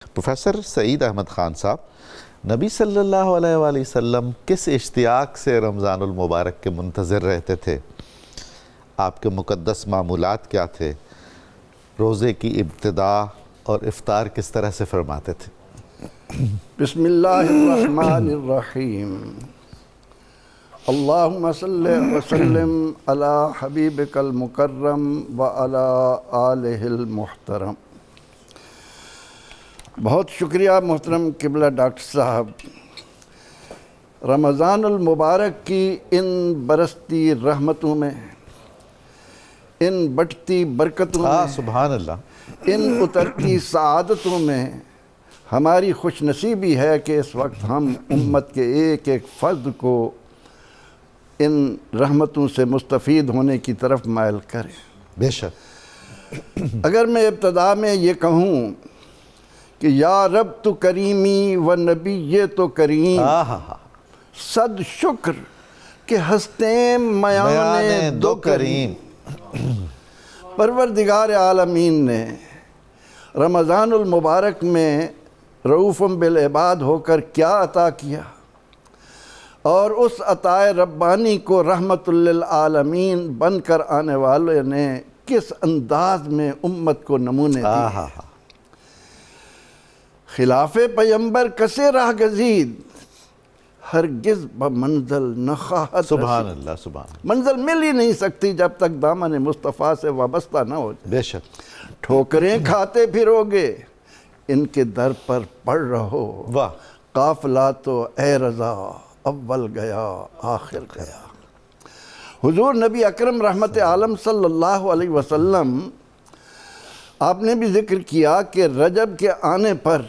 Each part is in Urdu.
پروفیسر سعید احمد خان صاحب، نبی صلی اللہ علیہ وآلہ وسلم کس اشتیاق سے رمضان المبارک کے منتظر رہتے تھے؟ آپ کے مقدس معمولات کیا تھے؟ روزے کی ابتدا اور افطار کس طرح سے فرماتے تھے؟ بسم اللہ الرحمن الرحیم۔ اللہم صلی وسلم علی حبیبک المکرم وعلی آلہ المحترم۔ بہت شکریہ محترم قبلہ ڈاکٹر صاحب۔ رمضان المبارک کی ان برستی رحمتوں میں، ان بٹتی برکتوں میں، سبحان اللہ، ان اترتی سعادتوں میں ہماری خوش نصیبی ہے کہ اس وقت ہم امت کے ایک ایک فرد کو ان رحمتوں سے مستفید ہونے کی طرف مائل کریں۔ بے شک۔ اگر میں ابتدا میں یہ کہوں کہ یا رب تو کریمی و نبی یہ تو کریم، صد شکر کہ ہستیں میان دو کریم۔ پروردگار عالمین نے رمضان المبارک میں رؤوف بالعباد ہو کر کیا عطا کیا، اور اس عطائے ربانی کو رحمت للعالمین بن کر آنے والے نے کس انداز میں امت کو نمونے دیے۔ خلاف پیمبر کسے راہ گزید، ہرگز بمنزل نہ خواہد سبحان اللہ، سبحان اللہ۔ منزل مل ہی نہیں سکتی جب تک دامن مصطفیٰ سے وابستہ نہ ہو جائے۔ بے شک۔ ٹھوکریں کھاتے پھرو گے، ان کے در پر پڑ رہو، واہ۔ قافلہ تو اے رضا اول گیا آخر گیا۔ حضور نبی اکرم رحمت عالم صلی اللہ علیہ وسلم، آپ نے بھی ذکر کیا کہ رجب کے آنے پر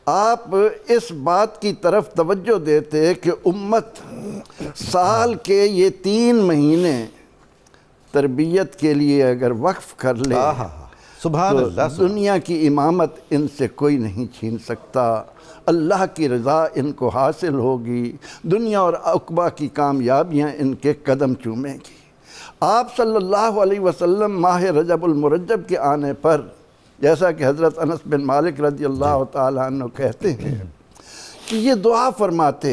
آپ اس بات کی طرف توجہ دیتے کہ امت سال کے یہ 3 مہینے تربیت کے لیے اگر وقف کر لے سبحان تو اللہ، دنیا کی امامت ان سے کوئی نہیں چھین سکتا، اللہ کی رضا ان کو حاصل ہوگی، دنیا اور عقبہ کی کامیابیاں ان کے قدم چومیں گی۔ آپ صلی اللہ علیہ وسلم ماہ رجب المرجب کے آنے پر، جیسا کہ حضرت انس بن مالک رضی اللہ تعالیٰ عنہ کہتے ہیں کہ یہ دعا فرماتے،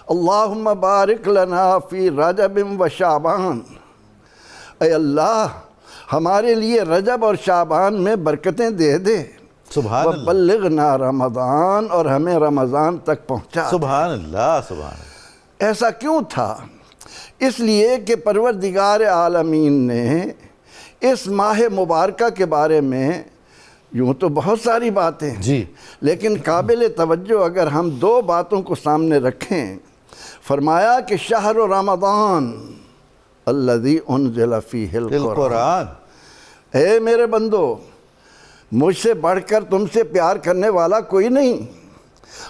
اللہم بارک لنا فی رجب و شعبان، اے اللہ ہمارے لیے رجب اور شعبان میں برکتیں دے دے، سبحان اللہ، وبلغنا رمضان، اور ہمیں رمضان تک پہنچا۔ سبحان اللہ، سبحان اللہ۔ ایسا کیوں تھا؟ اس لیے کہ پروردگار عالمین نے اس ماہ مبارکہ کے بارے میں یوں تو بہت ساری باتیں ہیں، جی، لیکن قابل توجہ اگر ہم 2 باتوں کو سامنے رکھیں، فرمایا کہ شہر رمضان الذی انزل فیہ القرآن، اے میرے بندو، مجھ سے بڑھ کر تم سے پیار کرنے والا کوئی نہیں،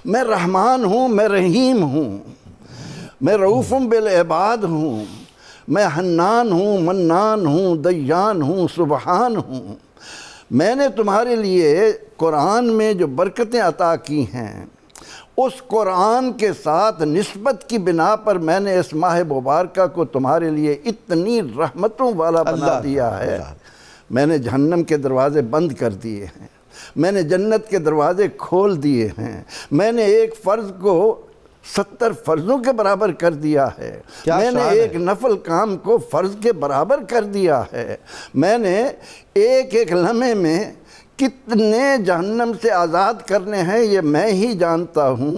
میں رحمان ہوں، میں رحیم ہوں، میں رؤوف بالعباد ہوں، میں حنان ہوں، منان ہوں، دیان ہوں، سبحان ہوں۔ میں نے تمہارے لیے قرآن میں جو برکتیں عطا کی ہیں، اس قرآن کے ساتھ نسبت کی بنا پر میں نے اس ماہ مبارکہ کو تمہارے لیے اتنی رحمتوں والا بنا دیا ہے۔ میں نے جہنم کے دروازے بند کر دیے ہیں، میں نے جنت کے دروازے کھول دیے ہیں، میں نے ایک فرض کو 70 فرضوں کے برابر کر دیا ہے، میں نے ایک نفل کام کو فرض کے برابر کر دیا ہے، میں نے ایک ایک لمحے میں کتنے جہنم سے آزاد کرنے ہیں یہ میں ہی جانتا ہوں۔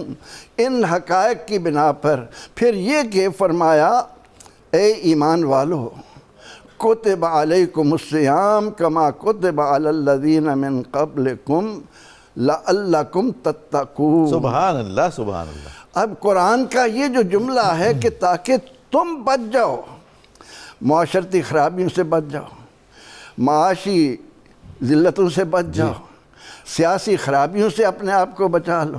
ان حقائق کی بنا پر پھر یہ کہ فرمایا، اے ایمان والو، کتب علیکم الصیام کما کتب علی الذین من قبلکم لعلکم تتقون۔ سبحان اللہ، سبحان اللہ۔ اب قرآن کا یہ جو جملہ ہے کہ تاکہ تم بچ جاؤ، معاشرتی خرابیوں سے بچ جاؤ، معاشی ذلتوں سے بچ جاؤ، سیاسی خرابیوں سے اپنے آپ کو بچا لو،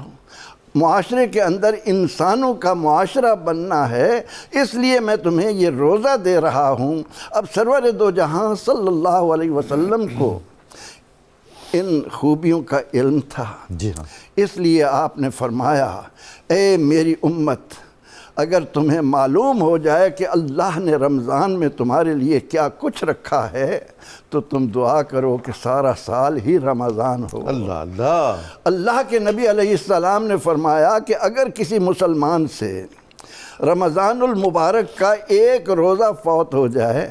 معاشرے کے اندر انسانوں کا معاشرہ بننا ہے، اس لیے میں تمہیں یہ روزہ دے رہا ہوں۔ اب سرور دو جہاں صلی اللہ علیہ وسلم کو ان خوبیوں کا علم تھا، جی ہاں، اس لیے آپ نے فرمایا، اے میری امت، اگر تمہیں معلوم ہو جائے کہ اللہ نے رمضان میں تمہارے لیے کیا کچھ رکھا ہے تو تم دعا کرو کہ سارا سال ہی رمضان ہو۔ اللہ اللہ۔ اللہ کے نبی علیہ السلام نے فرمایا کہ اگر کسی مسلمان سے رمضان المبارک کا ایک روزہ فوت ہو جائے،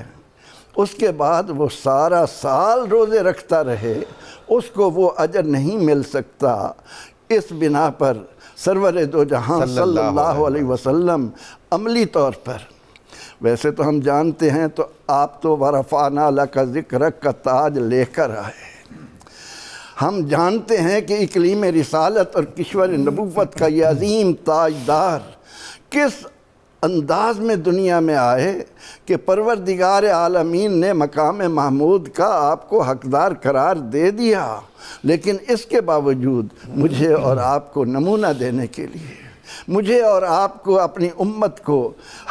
اس کے بعد وہ سارا سال روزے رکھتا رہے، اس کو وہ اجر نہیں مل سکتا۔ اس بنا پر سرور دو جہاں صلی اللہ علیہ وسلم عملی طور پر، ویسے تو ہم جانتے ہیں تو آپ تو ورفعنا لک ذکرک کا تاج لے کر آئے، ہم جانتے ہیں کہ اقلیم رسالت اور کشور نبوت کا یہ عظیم تاجدار کس انداز میں دنیا میں آئے کہ پروردگار عالمین نے مقام محمود کا آپ کو حقدار قرار دے دیا، لیکن اس کے باوجود مجھے اور آپ کو نمونہ دینے کے لیے، مجھے اور آپ کو، اپنی امت کو،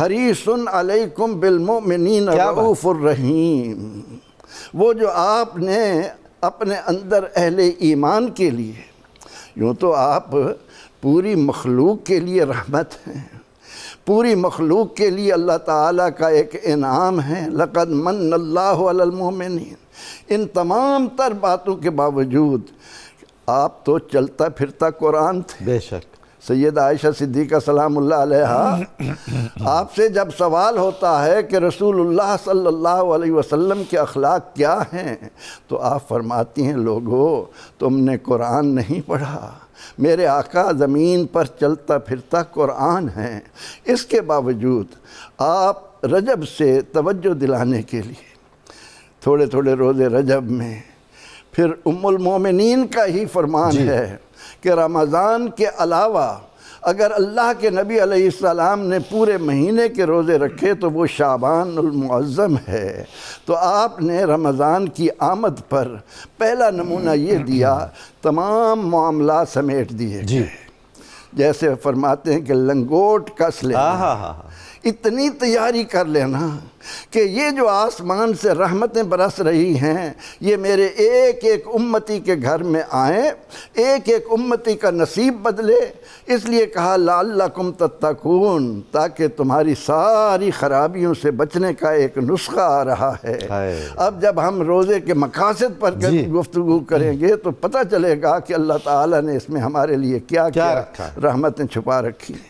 حریص علیکم بالمؤمنین رؤوف الرحیم، وہ جو آپ نے اپنے اندر اہل ایمان کے لیے، یوں تو آپ پوری مخلوق کے لیے رحمت ہیں، پوری مخلوق کے لیے اللہ تعالیٰ کا ایک انعام ہے، لقد من اللہ علی المؤمنین۔ ان تمام تر باتوں کے باوجود آپ تو چلتا پھرتا قرآن تھے۔ بے شک۔ سید عائشہ صدیقہ سلام اللہ علیہا، آپ سے جب سوال ہوتا ہے کہ رسول اللہ صلی اللہ علیہ وسلم کے اخلاق کیا ہیں تو آپ فرماتی ہیں، لوگو تم نے قرآن نہیں پڑھا، میرے آقا زمین پر چلتا پھرتا قرآن ہیں۔ اس کے باوجود آپ رجب سے توجہ دلانے کے لیے تھوڑے تھوڑے روزے رجب میں، پھر ام المومنین کا ہی فرمان ہے کہ رمضان کے علاوہ اگر اللہ کے نبی علیہ السلام نے پورے مہینے کے روزے رکھے تو وہ شعبان المعظم ہے۔ تو آپ نے رمضان کی آمد پر پہلا نمونہ یہ دیا، تمام معاملات سمیٹ دیے گئے۔ جیسے فرماتے ہیں کہ لنگوٹ کس لینا، اتنی تیاری کر لینا کہ یہ جو آسمان سے رحمتیں برس رہی ہیں یہ میرے ایک ایک امتی کے گھر میں آئیں، ایک ایک امتی کا نصیب بدلے۔ اس لیے کہا لعلکم تتقون، تاکہ تمہاری ساری خرابیوں سے بچنے کا ایک نسخہ آ رہا ہے۔ اب جب ہم روزے کے مقاصد پر گفتگو کریں گے تو پتہ چلے گا کہ اللہ تعالیٰ نے اس میں ہمارے لیے کیا کیا رحمتیں چھپا رکھی ہیں۔